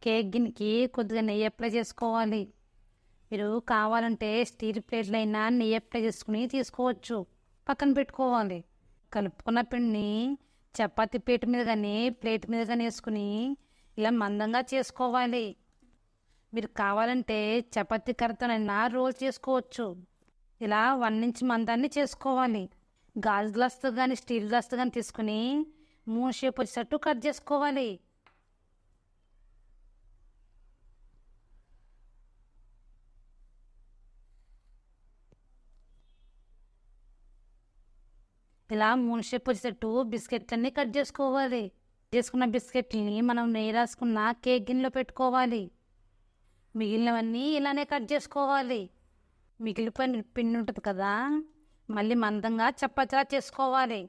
Cake గిన్నెకి కొద్దిగా నెయ్యి అప్లై చేసుకోవాలి. మీరు కావాలంటే స్టీల్ ప్లేట్లో అయినా నెయ్యి అప్లై చేసుకుని తీసుకోవచ్చు. పక్కన పెట్టుకోవాలి. కలుపుకున్న పిండిని చపాతీ పీట మీద కానీ ప్లేట్ మీద కానీ వేసుకుని ఇలా మందంగా చేసుకోవాలి. మీరు కావాలంటే చపాతీ కర్రతోనైనా రోల్ చేసుకోవచ్చు. ఇలా 1 ఇంచ్ మందాన్ని చేసుకోవాలి. గాజు గ్లాస్తో కానీ స్టీల్ గ్లాస్తో కానీ తీసుకుని మూన్ షేప్ వచ్చేటట్టు కట్ చేసుకోవాలి. ఇలా మూన్ షేప్ వచ్చేటట్టు బిస్కెట్లన్నీ కట్ చేసుకోవాలి. చేసుకున్న బిస్కెట్లని మనం నెయ్యి రాసుకున్న కేక్ గిన్నెలో పెట్టుకోవాలి. మిగిలినవన్నీ ఇలానే కట్ చేసుకోవాలి. మిగిలిపోయిన పిండి ఉంటుంది కదా, మళ్ళీ మందంగా చపాతీలా చేసుకోవాలి.